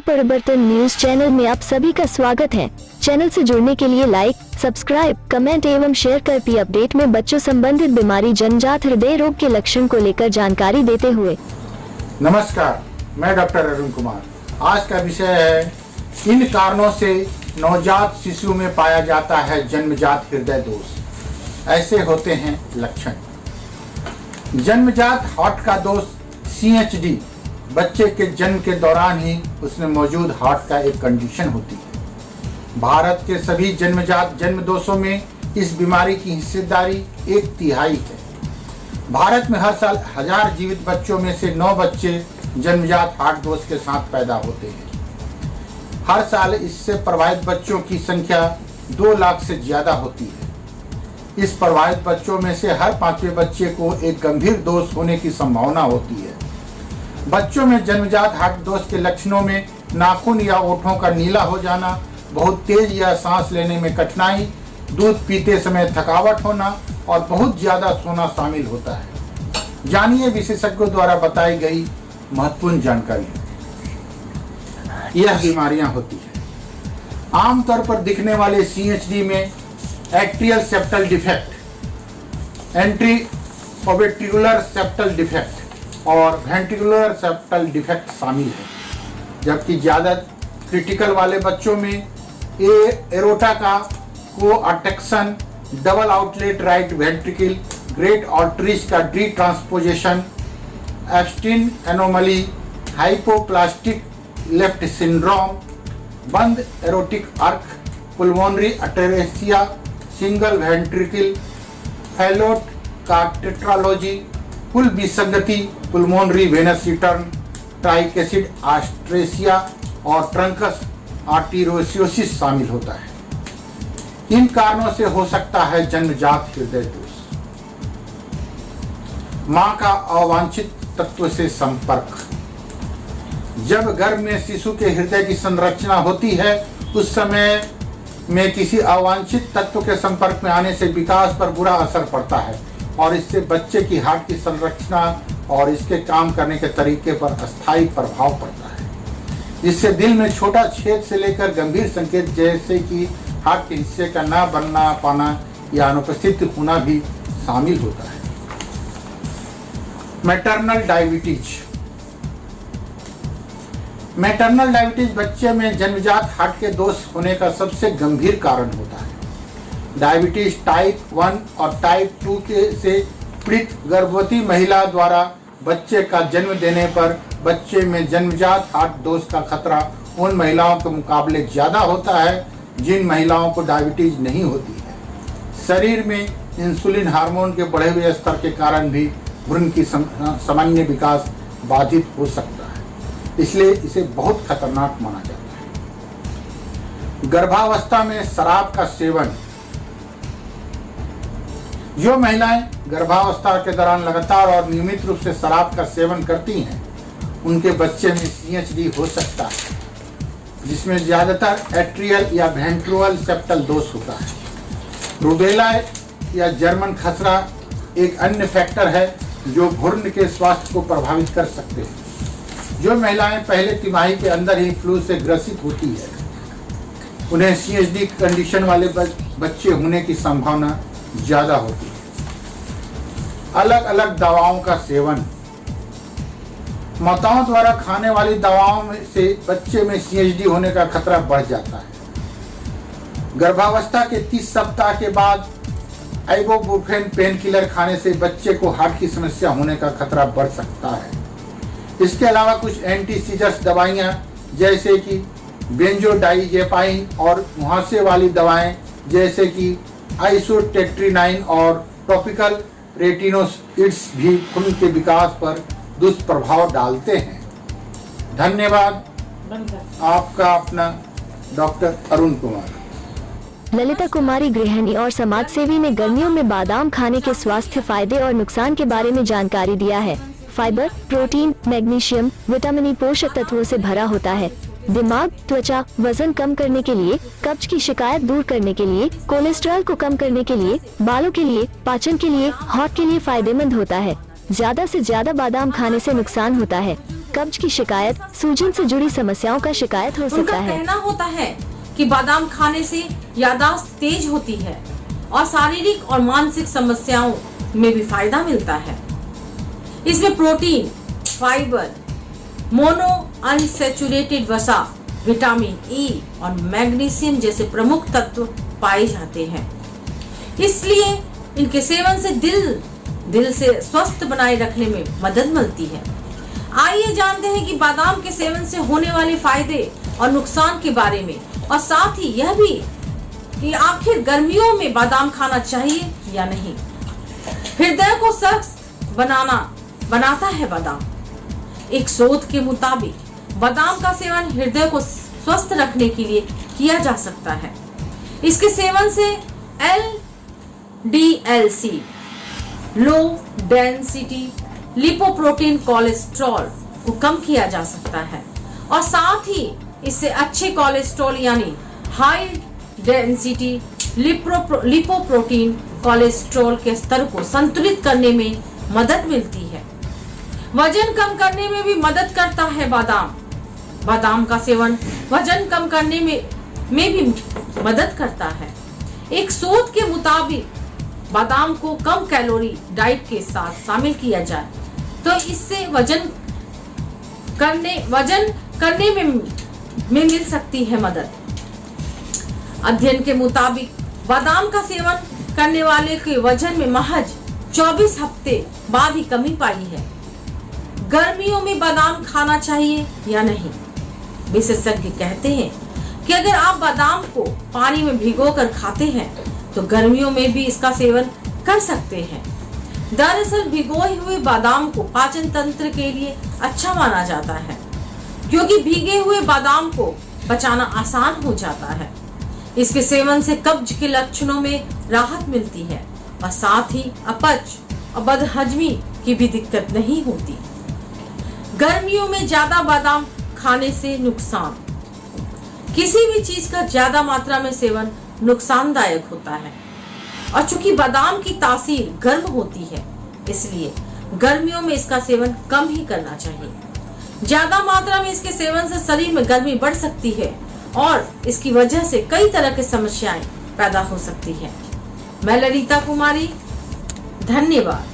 परिवर्तन news channel में आप सभी का स्वागत है। चैनल से जुड़ने के लिए लाइक, सब्सक्राइब, कमेंट एवं शेयर कर पी अपडेट में बच्चों संबंधित बीमारी जन्मजात हृदय रोग के लक्षण को लेकर जानकारी देते हुए। नमस्कार, मैं डॉक्टर अरुण कुमार। आज का विषय है इन कारणों से नवजात शिशु में पाया जाता है जन्मजात हृदय दोष। ऐसे होते हैं लक्षण। जन्मजात हार्ट का दोष CHD बच्चे के जन्म के दौरान ही उसमें मौजूद हार्ट का एक कंडीशन होती है। भारत के सभी जन्मजात जन्म दोषों में इस बीमारी की हिस्सेदारी 1/3 है। भारत में हर साल 1000 जीवित बच्चों में से 9 बच्चे जन्मजात हार्ट दोष के साथ पैदा होते हैं। हर साल इससे प्रभावित बच्चों की संख्या 2 लाख से ज्यादा होती है। इस प्रभावित बच्चों में से हर 5वें बच्चे को एक गंभीर दोष होने की संभावना होती है। बच्चों में जन्मजात हार्ट दोष के लक्षणों में नाखून या ओठों का नीला हो जाना, बहुत तेज या सांस लेने में कठिनाई, दूध पीते समय थकावट होना और बहुत ज्यादा सोना शामिल होता है। जानिए विशेषज्ञों द्वारा बताई गई महत्वपूर्ण जानकारी। यह बीमारियां होती है। आमतौर पर दिखने वाले CHD में atrial septal defect, atrioventricular septal defect और वेंट्रिकुलर सेप्टल डिफेक्ट शामिल है। जबकि ज्यादा क्रिटिकल वाले बच्चों में एरोटा का coarctation, double outlet right ventricle, great arteries का D transposition, Ebstein anomaly, hypoplastic left syndrome, बंद aortic arch, pulmonary atresia, single ventricle, Fallot का टेट्रालॉजी, कुल विसंगति, पुल्मोनरी वेनस रिटर्न, ट्राइकेसिड आस्ट्रेसिया और ट्रंकस आर्टेरियोसिस शामिल होता है। इन कारणों से हो सकता है जन्मजात हृदय दोष। मां का अवांछित तत्व से संपर्क। जब गर्भ में शिशु के हृदय की संरचना होती है, उस समय में किसी अवांछित तत्व के संपर्क में आने से विकास पर बुरा असर पड़ता है और इससे बच्चे की हार्ट की संरचना और इसके काम करने के तरीके पर अस्थायी प्रभाव पड़ता है। इससे दिल में छोटा छेद से लेकर गंभीर संकेत जैसे कि हार्ट के हिस्से का न बनना पाना या अनुपस्थित होना भी शामिल होता है। Maternal diabetes. मैटरनल डायबिटीज बच्चे में जन्मजात हार्ट के दोष होने का सबसे गंभीर कारण होता है। डायबिटीज टाइप 1 और टाइप 2 से पीड़ित गर्भवती महिला द्वारा बच्चे का जन्म देने पर बच्चे में जन्मजात हार्ट दोष का खतरा उन महिलाओं के मुकाबले ज्यादा होता है जिन महिलाओं को डायबिटीज नहीं होती है। शरीर में इंसुलिन हार्मोन के बढ़े हुए स्तर के कारण भी भ्रूण की सामान्य विकास बाधित हो सकता है, इसलिए इसे बहुत खतरनाक माना जाता है। गर्भावस्था में शराब का सेवन। जो महिलाएं गर्भावस्था के दौरान लगातार और नियमित रूप से शराब का सेवन करती हैं, उनके बच्चे में CHD हो सकता है, जिसमें ज्यादातर एट्रियल या वेंट्रिकुलर सेप्टल दोष होता है। रूबेला या जर्मन खसरा एक अन्य फैक्टर है जो भ्रूण के स्वास्थ्य को प्रभावित कर सकते हैं। जो महिलाएं पहले तिमाही के अंदर ही फ्लू से ग्रसित होती है, उन्हें CHD कंडीशन वाले बच्चे होने की संभावना ज्यादा होती है। अलग अलग दवाओं का सेवन। माताओं द्वारा खाने वाली दवाओं से बच्चे में CHD होने का खतरा बढ़ जाता है। गर्भावस्था के 30 सप्ताह के बाद आइबुप्रोफेन पेन किलर खाने से बच्चे को हार्ट की समस्या होने का खतरा बढ़ सकता है। इसके अलावा कुछ एंटी सीजर्स दवाइयाँ जैसे कि बेंजोडाइजेपाइन और मुहासे वाली दवाएं जैसे कि आइसोटेट्रिनाइन और टॉपिकल रेटिनोइड्स भी खून के विकास पर दुष्प्रभाव डालते हैं। धन्यवाद। आपका अपना डॉक्टर अरुण कुमार। ललिता कुमारी गृहिणी और समाज सेवी ने गर्मियों में बादाम खाने के स्वास्थ्य फायदे और नुकसान के बारे में जानकारी दिया है। Fibre, protein, magnesium, vitamin E पोषक तत्वों से भरा होता है। दिमाग, त्वचा, वजन कम करने के लिए, कब्ज की शिकायत दूर करने के लिए, कोलेस्ट्रॉल को कम करने के लिए, बालों के लिए, पाचन के लिए, हार्ट के लिए फायदेमंद होता है। ज्यादा से ज्यादा बादाम खाने से नुकसान होता है। कब्ज की शिकायत, सूजन से जुड़ी समस्याओं का शिकायत हो सकता उनका है। कहना होता है कि बादाम खाने से याददाश्त तेज होती है और शारीरिक और मानसिक समस्याओं में भी फायदा मिलता है। इसमें प्रोटीन, फाइबर, मोनो अनसैचुरेटेड वसा, विटामिन ई और मैग्नीशियम जैसे प्रमुख तत्व पाए जाते हैं। इसलिए इनके सेवन से दिल से स्वस्थ बनाए रखने में मदद मिलती है। आइए जानते हैं कि बादाम के सेवन से होने वाले फायदे और नुकसान के बारे में, और साथ ही यह भी कि आखिर गर्मियों में बादाम खाना चाहिए या नहीं। हृदय को सख्त बनाता है बादाम। एक शोध के मुताबिक बादाम का सेवन हृदय को स्वस्थ रखने के लिए किया जा सकता है। इसके सेवन से LDLC, low density lipoprotein cholesterol को कम किया जा सकता है, और साथ ही इससे अच्छे कोलेस्ट्रॉल यानी हाई डेंसिटी लिपोप्रोटीन कोलेस्ट्रॉल के स्तर को संतुलित करने में मदद मिलती है। वजन कम करने में भी मदद करता है बादाम का सेवन वजन कम करने में भी मदद करता है। एक शोध के मुताबिक बादाम को कम कैलोरी डाइट के साथ शामिल किया जाए तो इससे वजन करने में मिल सकती है मदद। अध्ययन के मुताबिक बादाम का सेवन करने वाले के वजन में महज 24 हफ्ते बाद ही कमी पाई है। गर्मियों में बादाम खाना चाहिए या नहीं? विशेषज्ञ कहते हैं कि अगर आप बादाम को पानी में भिगोकर खाते हैं तो गर्मियों में भी इसका सेवन कर सकते हैं। दरअसल भिगोए हुए बादाम को पाचन तंत्र के लिए अच्छा माना जाता है, क्योंकि भीगे हुए बादाम को पचाना आसान हो जाता है। इसके सेवन से कब्ज के लक्षणों में राहत मिलती है और साथ ही अपच और बदहजमी की भी दिक्कत नहीं होती। गर्मियों में ज्यादा बादाम खाने से नुकसान। किसी भी चीज का ज्यादा मात्रा में सेवन नुकसानदायक होता है, और चूंकि बादाम की तासीर गर्म होती है इसलिए गर्मियों में इसका सेवन कम ही करना चाहिए। ज्यादा मात्रा में इसके सेवन से शरीर में गर्मी बढ़ सकती है और इसकी वजह से कई तरह की समस्याएं पैदा हो सकती है। मैं ललिता कुमारी, धन्यवाद।